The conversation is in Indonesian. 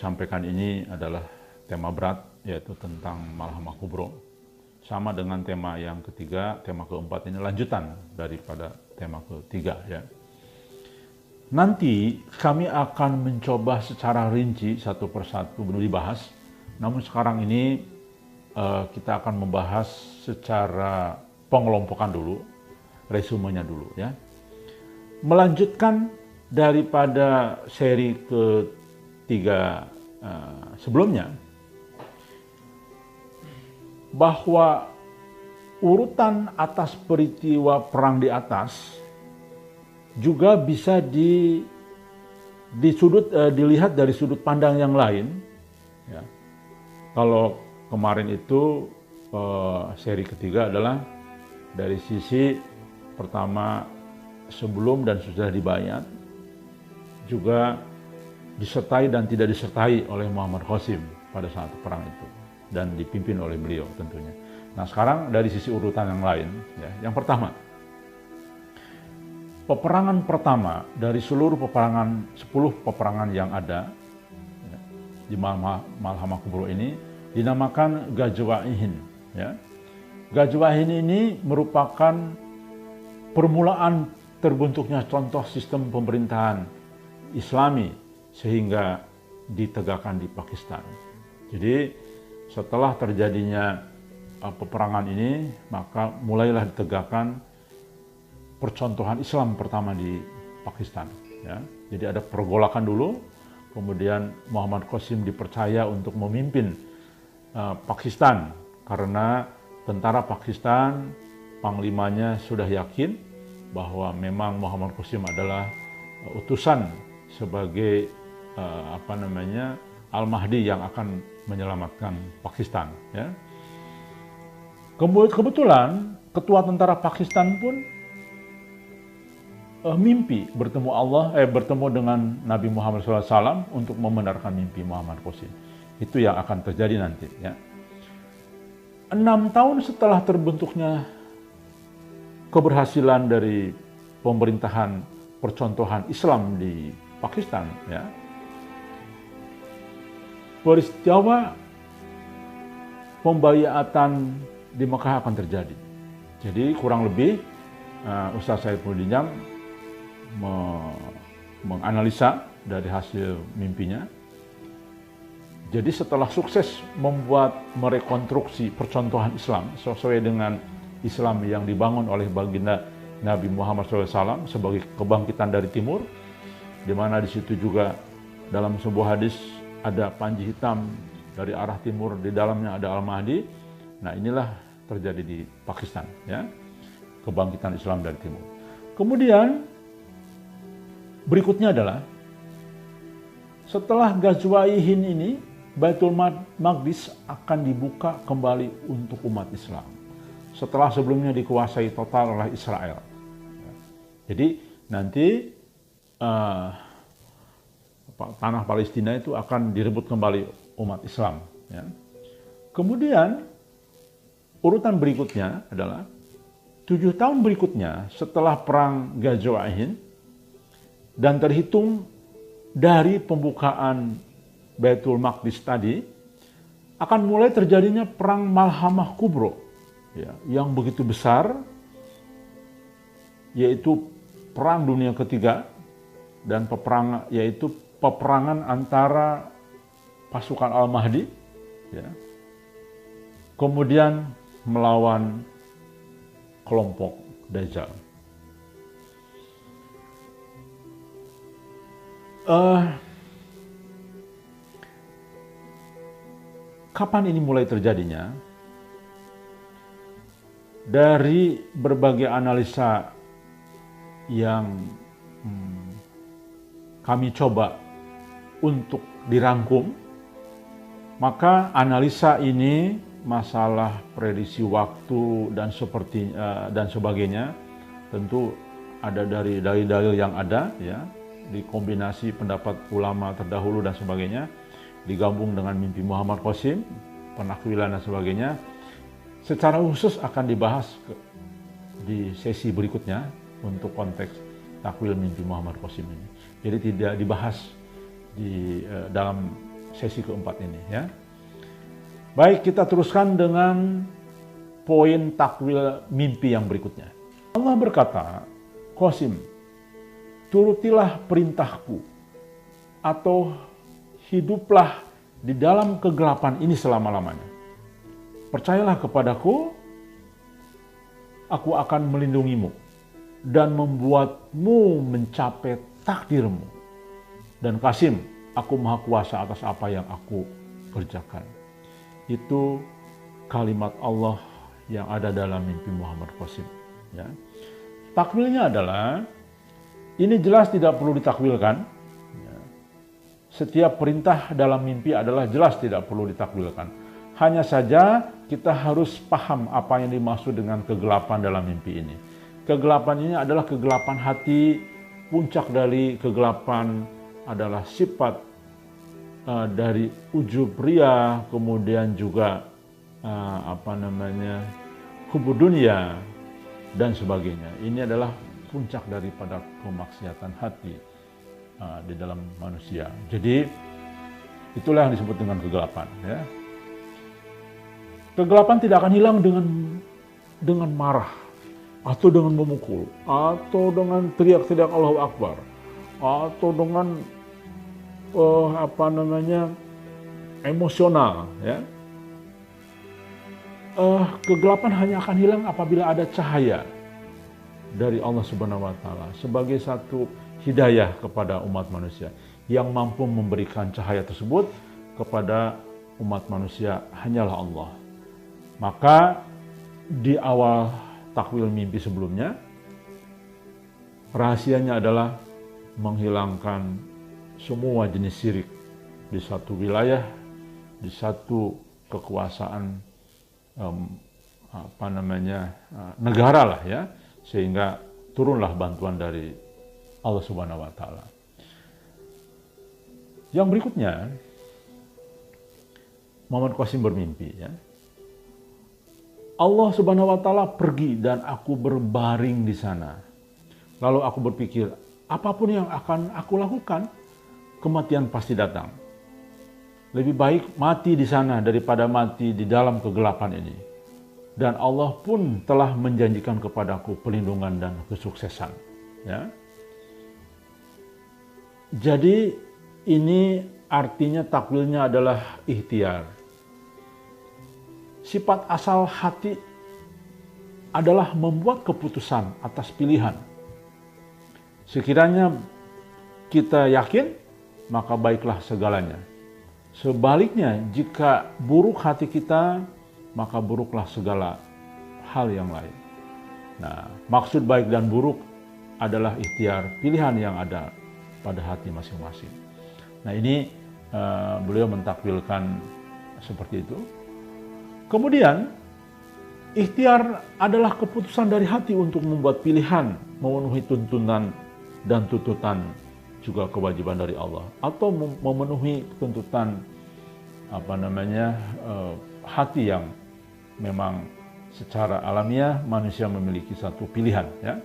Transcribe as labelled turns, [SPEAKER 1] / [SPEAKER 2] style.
[SPEAKER 1] sampaikan ini adalah tema berat, yaitu tentang Malhamah Kubro. Sama dengan tema yang ketiga, tema keempat ini lanjutan daripada tema ketiga, ya. Nanti kami akan mencoba secara rinci satu persatu dibahas. Namun sekarang ini kita akan membahas secara pengelompokan dulu, resumenya dulu, ya. Melanjutkan daripada seri ketiga sebelumnya, bahwa urutan atas peristiwa perang di atas juga bisa dilihat dari sudut pandang yang lain, ya. Kalau kemarin itu seri ketiga adalah dari sisi pertama sebelum dan sudah dibayat, juga disertai dan tidak disertai oleh Muhammad Qasim pada saat perang itu, dan dipimpin oleh beliau tentunya. Nah, sekarang dari sisi urutan yang lain, ya. Yang pertama, peperangan pertama dari seluruh peperangan, 10 peperangan yang ada, ya, di Malhamah Kubro ini dinamakan Ghazwa-Ihin, ya. Ghazwa-Ihin ini merupakan permulaan terbentuknya contoh sistem pemerintahan Islami sehingga ditegakkan di Pakistan. Jadi setelah terjadinya peperangan ini, maka mulailah ditegakkan percontohan Islam pertama di Pakistan, ya. Jadi ada pergolakan dulu, kemudian Muhammad Qasim dipercaya untuk memimpin Pakistan karena tentara Pakistan, panglimanya sudah yakin bahwa memang Muhammad Qasim adalah utusan sebagai Al-Mahdi yang akan menyelamatkan Pakistan, ya. Kebetulan ketua tentara Pakistan pun mimpi bertemu dengan Nabi Muhammad SAW untuk membenarkan mimpi Muhammad Qasim. Itu yang akan terjadi nanti, ya. 6 tahun setelah terbentuknya keberhasilan dari pemerintahan percontohan Islam di Pakistan, ya, peristiwa pembayatan di Mekah akan terjadi. Jadi kurang lebih Ustaz Saiful Dinjam menganalisa dari hasil mimpinya. Jadi setelah sukses merekonstruksi percontohan Islam sesuai dengan Islam yang dibangun oleh baginda Nabi Muhammad SAW sebagai kebangkitan dari timur, di mana di situ juga dalam sebuah hadis ada panji hitam dari arah timur, di dalamnya ada Al-Mahdi. Nah, inilah terjadi di Pakistan, ya, kebangkitan Islam dari timur. Kemudian berikutnya adalah setelah Ghazwa-Ihin ini, Baitul Maqdis akan dibuka kembali untuk umat Islam setelah sebelumnya dikuasai total oleh Israel. Jadi nanti tanah Palestina itu akan direbut kembali umat Islam, ya. Kemudian urutan berikutnya adalah 7 tahun berikutnya setelah perang Ghazwa-Ihin dan terhitung dari pembukaan Baitul Maqdis tadi, akan mulai terjadinya perang Malhamah Kubro, ya, yang begitu besar, yaitu Perang Dunia Ketiga dan peperangan antara pasukan Al-Mahdi, ya, kemudian melawan kelompok Dajjal. Kapan ini mulai terjadinya? Dari berbagai analisa yang kami coba untuk dirangkum, maka analisa ini masalah prediksi waktu dan sebagainya tentu ada dari dalil-dalil yang ada, ya, dikombinasi pendapat ulama terdahulu dan sebagainya, digabung dengan mimpi Muhammad Qasim, penakwilan dan sebagainya. Secara khusus akan dibahas di sesi berikutnya untuk konteks takwil mimpi Muhammad Qasim ini. Jadi tidak dibahas dalam sesi keempat ini ya. Baik, kita teruskan dengan poin takwil mimpi yang berikutnya. Allah berkata, Qasim, turutilah perintahku atau hiduplah di dalam kegelapan ini selama-lamanya. Percayalah kepadaku, aku akan melindungimu dan membuatmu mencapai takdirmu. Dan Qasim, aku maha kuasa atas apa yang aku kerjakan. Itu kalimat Allah yang ada dalam mimpi Muhammad Qasim. Ya. Takwilnya adalah, ini jelas tidak perlu ditakwilkan. Ya. Setiap perintah dalam mimpi adalah jelas tidak perlu ditakwilkan. Hanya saja kita harus paham apa yang dimaksud dengan kegelapan dalam mimpi ini. Kegelapan ini adalah kegelapan hati, puncak dari kegelapan adalah sifat dari ujub ria, kemudian juga hubbu dunia dan sebagainya. Ini adalah puncak daripada kemaksiatan hati di dalam manusia. Jadi itulah yang disebut dengan kegelapan. Ya. Kegelapan tidak akan hilang dengan marah, atau dengan memukul, atau dengan teriak-teriak Allahu Akbar, atau dengan emosional. Ya. Kegelapan hanya akan hilang apabila ada cahaya dari Allah Subhanahu wa Ta'ala sebagai satu hidayah kepada umat manusia yang mampu memberikan cahaya tersebut kepada umat manusia hanyalah Allah. Maka di awal takwil mimpi sebelumnya, rahasianya adalah menghilangkan semua jenis syirik di satu wilayah, di satu kekuasaan negara lah ya, sehingga turunlah bantuan dari Allah Subhanahu wa Ta'ala. Yang berikutnya, Muhammad Qasim bermimpi ya. Allah Subhanahu wa Ta'ala pergi dan aku berbaring di sana. Lalu aku berpikir, apapun yang akan aku lakukan, kematian pasti datang. Lebih baik mati di sana daripada mati di dalam kegelapan ini. Dan Allah pun telah menjanjikan kepadaku perlindungan dan kesuksesan. Ya. Jadi ini artinya takwilnya adalah ikhtiar. Sifat asal hati adalah membuat keputusan atas pilihan. Sekiranya kita yakin, maka baiklah segalanya. Sebaliknya, jika buruk hati kita, maka buruklah segala hal yang lain. Nah, maksud baik dan buruk adalah ikhtiar pilihan yang ada pada hati masing-masing. Nah, ini beliau mentakwilkan seperti itu. Kemudian, ikhtiar adalah keputusan dari hati untuk membuat pilihan, memenuhi tuntunan dan tuntutan juga kewajiban dari Allah, atau memenuhi tuntutan hati yang memang secara alamiah manusia memiliki satu pilihan. Ya.